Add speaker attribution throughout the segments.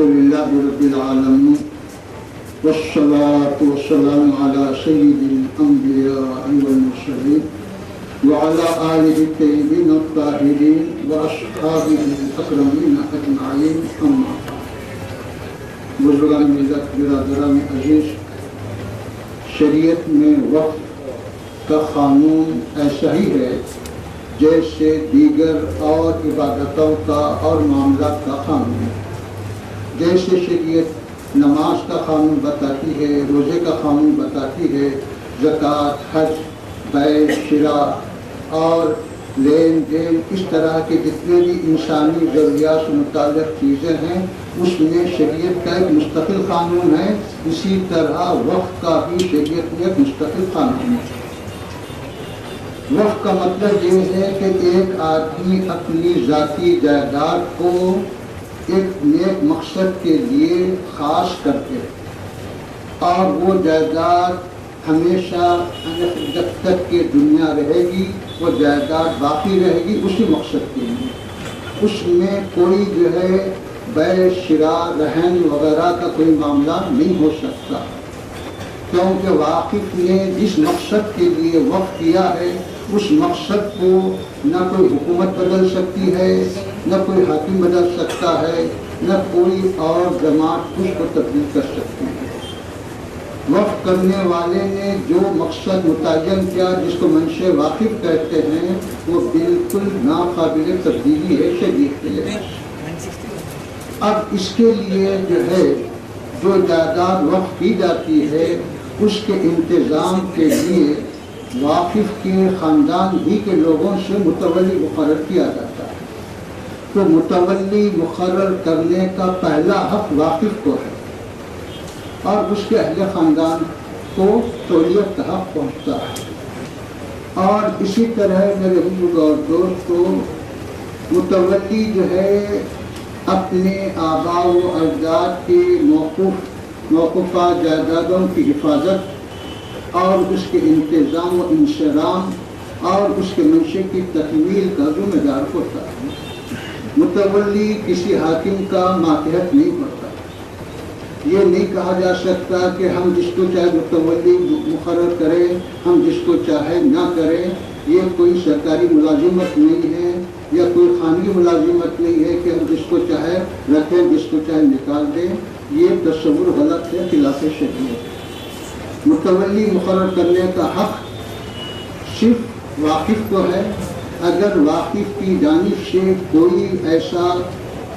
Speaker 1: لله رب العالمين والصلاة والسلام على سيد الأنبياء والمرسلين وعلى آله الطيبين الطاهرين وأصحابه الأكرمين أجمعين أما بعد. بزرگان ملت برادران عزیز، شریعت میں وقف کا قانون ایسا ہی ہے جیسے دیگر اور عبادتوں کا اور معاملات کا قانون ہے. جیسے شریعت نماز کا قانون بتاتی ہے، روزے کا قانون بتاتی ہے، زکوٰۃ، حج، بیع، شراء اور لین دین، اس طرح کے جتنے بھی انسانی ضروریات سے متعلق چیزیں ہیں اس میں شریعت کا ایک مستقل قانون ہے. اسی طرح وقف کا بھی شریعت میں ایک مستقل قانون ہے. وقف کا مطلب یہ ہے کہ ایک آدمی اپنی ذاتی جائیداد کو ایک نیک مقصد کے لیے خاص کرتے اور وہ جائیداد ہمیشہ جب تک کہ دنیا رہے گی وہ جائیداد باقی رہے گی اسی مقصد کے لیے. اس میں کوئی جو ہے بیع، شراء، رہن وغیرہ کا کوئی معاملہ نہیں ہو سکتا، کیونکہ واقف نے جس مقصد کے لیے وقف کیا ہے اس مقصد کو نہ کوئی حکومت بدل سکتی ہے، نہ کوئی حاکم بدل سکتا ہے، نہ کوئی اور جماعت اس کو تبدیل کر سکتی ہے. وقف کرنے والے نے جو مقصد متعین کیا جس کو منشأ واقف کہتے ہیں وہ بالکل ناقابل تبدیلی ہے شریعت کے لیے. اب اس کے لیے جو ہے جو جائیداد وقف کی جاتی ہے اس کے انتظام کے لیے واقف کے خاندان ہی کے لوگوں سے متولی مقرر کیا جاتا ہے. تو متولی مقرر کرنے کا پہلا حق واقف کو ہے اور اس کے اہل خاندان کو تولیت کا حق پہنچتا ہے. اور اسی طرح میرے بزرگ اور دوستو، متولی جو ہے اپنے آباء و اجداد کے موقوفہ جائیدادوں کی حفاظت اور اس کے انتظام و انصرام اور اس کے منشے کی تکمیل کا ذمہ دار ہوتا ہے. متولی کسی حاکم کا ماتحت نہیں ہوتا. یہ نہیں کہا جا سکتا کہ ہم جس کو چاہے متولی مقرر کریں، ہم جس کو چاہے نہ کریں. یہ کوئی سرکاری ملازمت نہیں ہے یا کوئی خانگی ملازمت نہیں ہے کہ ہم جس کو چاہے رکھیں جس کو چاہے نکال دیں. یہ تصور غلط ہے، خلاف شریعت. متولی مقرر کرنے کا حق صرف واقف کو ہے. اگر واقف کی جانب سے کوئی ایسا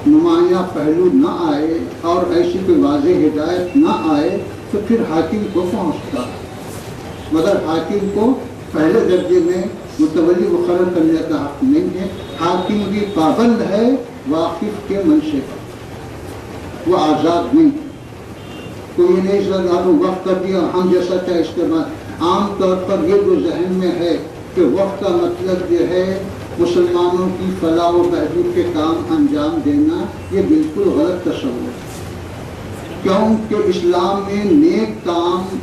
Speaker 1: نمایاں پہلو نہ آئے اور ایسی کوئی واضح ہدایت نہ آئے تو پھر حاکم کو پہنچتا ہے. مگر حاکم کو پہلے درجے میں متولی مقرر کرنے کا حق نہیں ہے. حاکم بھی پابند ہے واقف کے منشے پر، وہ آزاد نہیں. کوئی نہیں وقف کر دیا ہم جیسا چاہے استعمال. عام طور پر یہ جو ذہن میں ہے کہ وقف کا مطلب جو ہے مسلمانوں کی فلاح و بہبود کے کام انجام دینا، یہ بالکل غلط تصور ہے. کیونکہ اسلام میں نیک کام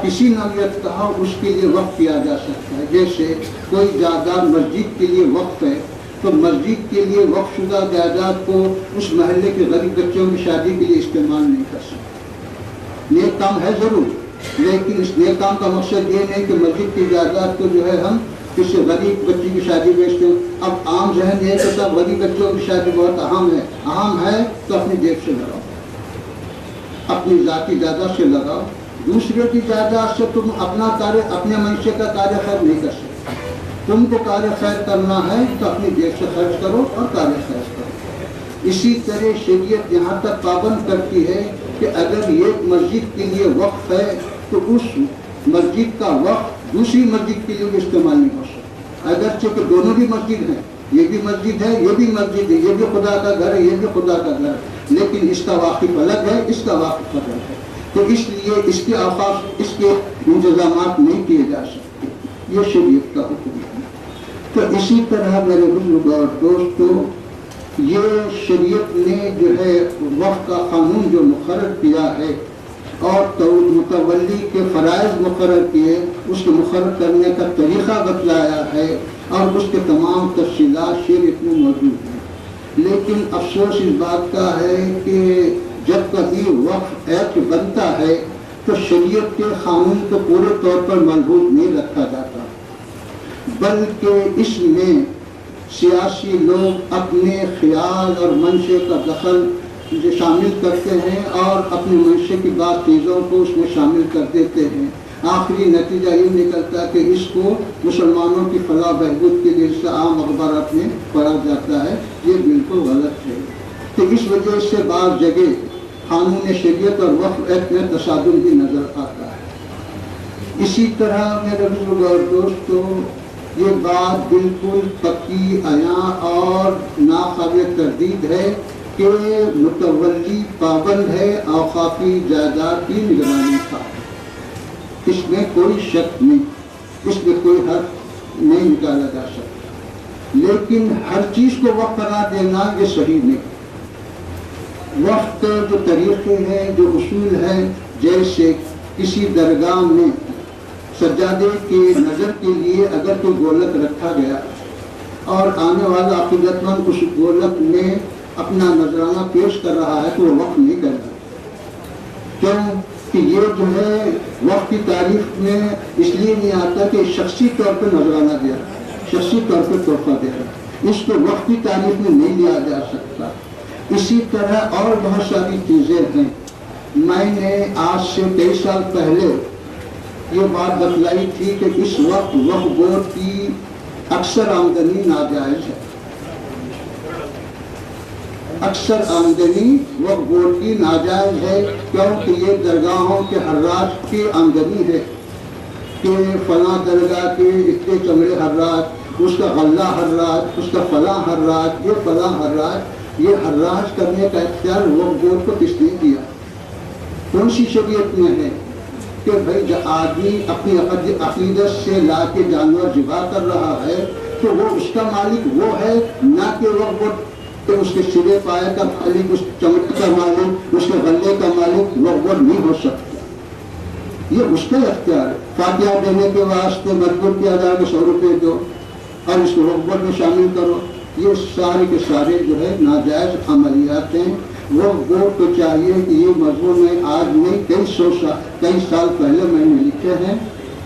Speaker 1: کسی نوعیت کا ہو اس کے لیے وقف کیا جا سکتا ہے. جیسے کوئی جائیداد مسجد کے لیے وقف ہے تو مسجد کے لیے وقف شدہ جائیداد کو اس محلے کے غریب بچوں کی شادی کے لیے استعمال نہیں کر سکتے. نیک کام ہے ضرور، لیکن اس نیک کام کا مقصد یہ نہیں کہ مسجد کی جائیداد کو جو ہے ہم کسی غریب بچی کی شادی بیچتے ہیں. اب عام ذہن یہ کہ سب غریب بچوں کی شادی بہت اہم ہے تو اپنی جیب سے لگاؤ، اپنی ذاتی جائیداد سے لگاؤ. دوسرے کی جائیداد سے تم اپنے منشے کا کاریہ خیر نہیں کر سکتے. تم کو کاریہ خیر کرنا ہے تو اپنی جیب سے خرچ کرو اور کاریہ خیر کرو. اسی طرح شریعت یہاں تک پابند کرتی ہے کہ اگر ایک مسجد کے لیے وقف ہے تو اس مسجد کا وقف دوسری مسجد کے لیے بھی استعمال نہیں ہو سکتا. اگرچہ کہ دونوں بھی مسجد ہیں، یہ بھی مسجد ہے یہ بھی مسجد ہے، یہ بھی خدا کا گھر ہے یہ بھی خدا کا گھر ہے، لیکن اس کا واقف الگ ہے اس کا واقف الگ ہے. تو اس لیے اس کے اوقاف اس کے انتظامات نہیں کیے جا سکتے. یہ شریعت کا حکم ہے. تو اسی طرح میرے بزرگ اور دوستو، یہ شریعت نے جو ہے وقف کا قانون جو مقرر کیا ہے اور متولی کے فرائض مقرر کیے، اس کے مقرر کرنے کا طریقہ بتلایا ہے اور اس کے تمام تفصیلات شریعت میں موجود ہیں. لیکن افسوس اس بات کا ہے کہ جب کبھی وقف ایکٹ بنتا ہے تو شریعت کے قانون کو پورے طور پر ملحوظ نہیں رکھا جاتا، بلکہ اس میں سیاسی لوگ اپنے خیال اور منشے کا دخل شامل کرتے ہیں اور اپنے منشے کی بعض چیزوں کو اس میں شامل کر دیتے ہیں۔ آخری نتیجہ یہ نکلتا ہے کہ اس کو مسلمانوں کی فلاح بہبود کے لیے اس عام اخبارات میں پڑھا جاتا ہے۔ یہ بالکل غلط ہے۔ تو اس وجہ سے بعض جگہ قانون شریعت اور وقف ایکٹ میں تصادم بھی نظر آتا ہے۔ اسی طرح میرے بزرگ اور دوستو، یہ بات بالکل پکی عیاں اور ناقابل تردید ہے کہ متولی پابند ہے اوقافی جائیداد کی نگرانی کا، اس میں کوئی شک نہیں، اس میں کوئی حرف نہیں نکالا جا سکتا، لیکن ہر چیز کو وقف قرار دینا یہ صحیح نہیں۔ وقف کے جو طریقے ہیں، جو اصول ہیں، جیسے کسی درگاہ میں سجادے کی نظر کے لیے اگر کوئی گولک رکھا گیا اور آنے والا عقیدت مند اس گولک میں اپنا نذرانہ پیش کر رہا ہے تو وہ وقف نہیں کر رہا، کیوں کہ یہ جو ہے وقف کی تعریف میں اس لیے نہیں آتا کہ شخصی طور پر نذرانہ دے رہا، شخصی طور پر تحفہ دے رہا، اس کو وقف کی تعریف میں نہیں لیا جا سکتا۔ اسی طرح اور بہت ساری چیزیں ہیں۔ میں نے آج سے 23 سال پہلے یہ بات بتلائی تھی کہ اس وقت وقف بورڈ کی اکثر آمدنی ناجائز ہے، اکثر آمدنی وقف بورڈ کی ناجائز ہے، کیونکہ یہ درگاہوں کے حراج کی آمدنی ہے کہ فلاں درگاہ کے اتنے چمڑے حراج، اس کا غلہ حراج، اس کا فلاں حراج، یہ فلاں حراج، یہ حراج کرنے کا اختیار وقف بورڈ کو کس نے دیا؟ کون سی شریعت میں ہے کہ بھائی جب آدمی اپنی عقیدت سے لا کے جانور ذبح کر رہا ہے تو وہ اس کا مالک وہ ہے، نہ کہ وقف بورڈ کہ اس کے سرے پائے کا مالک، اس چمڑے کا مالک، اس کے غلے کا مالک وقف بورڈ نہیں ہو سکتا۔ یہ اس کا اختیار ہے۔ فاتحہ دینے کے واسطے مجبور کیا جائے کہ 100 روپے دو اور اس کو وقف بورڈ میں شامل کرو، یہ سارے کے سارے جو ہے ناجائز عملیات ہیں۔ وقف بورڈ کو چاہیے کہ یہ مضمون میں آج نہیں کئی سال پہلے میں نے لکھے ہیں،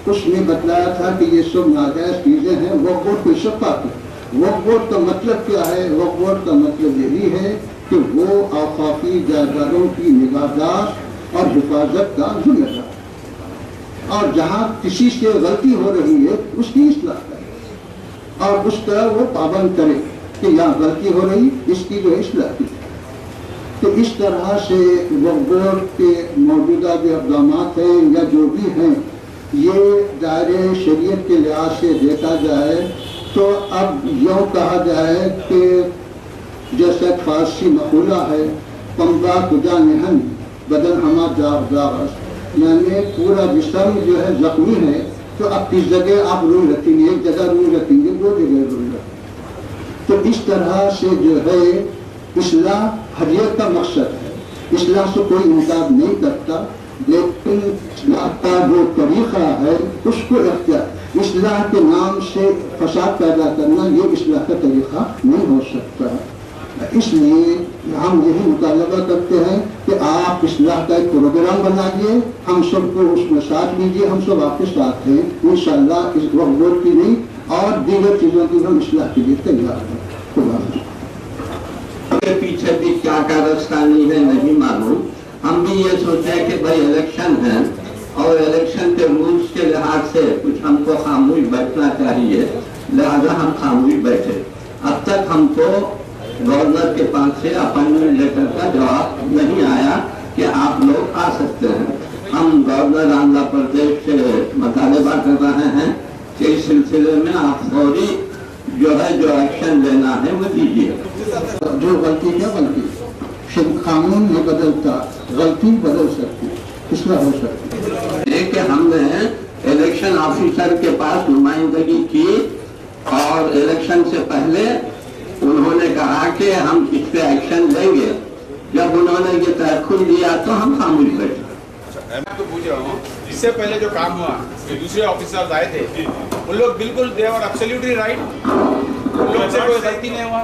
Speaker 1: اس میں بتلایا تھا کہ یہ سب ناجائز چیزیں ہیں۔ وقف بورڈ کو سب پاتے ہیں۔ وقف بورڈ کا مطلب کیا ہے؟ وقف بورڈ کا مطلب یہی ہے کہ وہ اوقافی جائیدادوں کی نگہداشت اور حفاظت کا ذمہ دار، اور جہاں کسی سے غلطی ہو رہی ہے اس کی اصلاح کرے اور اس طرح وہ پابند کرے کہ یہاں غلطی ہو رہی، اس کی جو اصلاح کی۔ تو اس طرح سے وقف بورڈ کے موجودہ جو اقدامات ہیں یا جو بھی ہیں، یہ دائرے شریعت کے لحاظ سے دیکھا جائے تو اب یوں کہا جائے کہ جیسا فارسی مقولہ ہے، پنبا کجا نہن بدن ہما داغ داغ، یعنی پورا جسم جو ہے زخمی ہے تو اب کس جگہ آپ روئی رکھیں گے؟ ایک جگہ روئی رکھیں گے، دو جگہ روئی رکھیں گے۔ تو اس طرح سے جو ہے اصلاح حریت کا مقصد ہے، اصلاح سے کوئی انکار نہیں کرتا، لیکن اصلاح کا جو طریقہ ہے اس کو اختیار، اصلاح کے نام سے فساد پیدا کرنا یہ اصلاح کا طریقہ نہیں ہو سکتا۔ اس لیے ہم یہی مطالبہ کرتے ہیں کہ آپ اصلاح کا ایک پروگرام بنائیے، ہم سب کو اس میں ساتھ لیجیے، ہم سب آپ کے ساتھ ہیں انشاءاللہ۔ اس وقف بورڈ کی نہیں اور دیگر چیزوں کی ہم اصلاح کے لیے تیار ہیں۔ خدا حافظ۔
Speaker 2: پیچھے بھی کیا کارستانی ہے نہیں معلوم، ہم بھی یہ سوچے کہ بھائی الیکشن ہے اور الیکشن کے رولز کے لحاظ سے کچھ ہم کو خاموش بیٹھنا چاہیے، لہذا ہم خاموش بیٹھے۔ اب تک ہم کو گورنر کے پاس سے اپائنٹمنٹ لیٹر کا جواب نہیں آیا کہ آپ لوگ آ سکتے ہیں۔ ہم گورنر آندھرا پردیش سے مطالبہ کر رہے ہیں کہ اس سلسلے میں آپ فوری جو ہے جو ایکشن لینا ہے وہ دیجیے۔
Speaker 1: جو غلطی کیا غلطی قانون نہیں بدلتا، غلطی بدل سکتی، اصلاح ہو سکتی
Speaker 2: ہے کہ ہم نے الیکشن آفیسر کے پاس نمائندگی کی اور الیکشن سے پہلے انہوں نے کہا کہ ہم اس پہ ایکشن لیں گے، جب انہوں نے یہ تیقن دیا تو ہم خاموش بیٹھے۔
Speaker 3: میں تو پوچھ رہا ہوں، اس سے پہلے جو کام ہوا جو دوسرے آفیسرز آئے تھے ان لوگ بالکل دے آر ایبسلیوٹلی رائٹ، ان لوگ سے کوئی غلطی نہیں ہوا،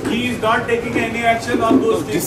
Speaker 3: he is not taking any action on those things.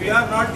Speaker 3: We are not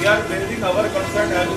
Speaker 3: We are raising our concern as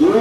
Speaker 4: 2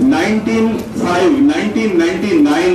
Speaker 4: 1999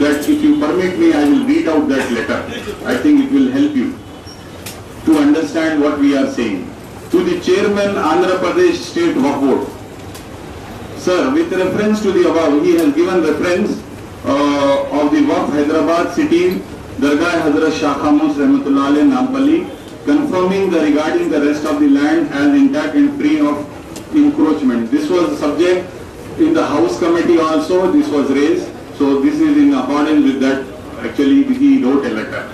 Speaker 4: that if you permit me, I will read out that letter. I think it will help you to understand what we are saying. To the chairman, Andhra Pradesh State Waqf Board. Sir, with reference to the above, he has given reference of the Waqf Hyderabad City, Dargah Hazrat Shah Khamus Rahmatullah Alayh Nampally, confirming regarding the rest of the land as intact and free of encroachment. This was subject in the House Committee also, this was raised. So this is in accordance with that. Actually, he wrote a letter.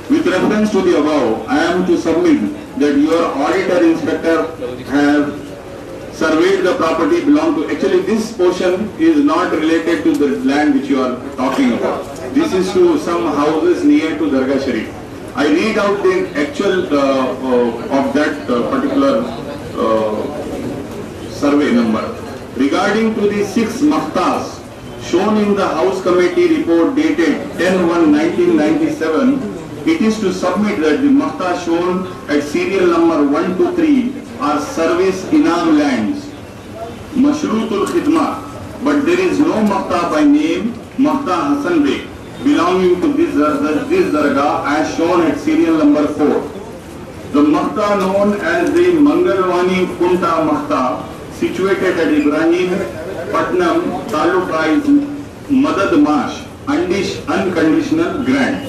Speaker 4: With reference to the above, I am to submit that your auditor inspector have surveyed the property belong to. Actually, this portion is not related to the land which you are talking about. This is to some houses near to Dargah Sharif. I read out the actual of that particular survey number. Regarding to the 6 maftas shown in the House Committee report dated 10/1/1997, it is to submit that the maqta shown at serial number 1 to 3 are service inam lands, Mashrutul Khidmat, but there is no maqta by name Maqta Hasan Beg belonging to this dargah as shown at serial number 4. The maqta known as the Mangalwani Kunta Maqta, situated at Ibrahim Patnam Taluka, is Madad Mash, unconditional grant.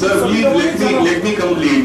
Speaker 4: Sir, please let me complete.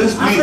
Speaker 4: Just please,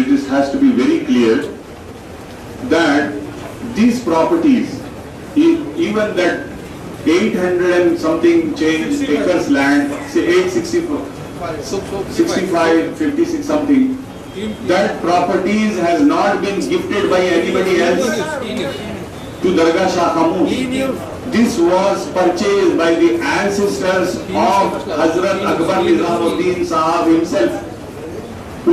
Speaker 4: it has to be very clear that these properties, even that 800 and something change acres land, say 65, 56 something, that properties has not been gifted by anybody else to Dargah Shah Khamosh. This was purchased by the ancestors of Hazrat Akbar Nizamuddin Sahab himself.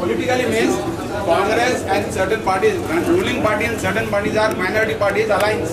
Speaker 5: Politically means Congress and certain parties, ruling party and certain parties are minority parties alliance.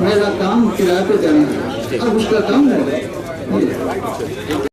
Speaker 1: میرا کام کرایہ پہ دینا ہے، اب اس کا کام ہو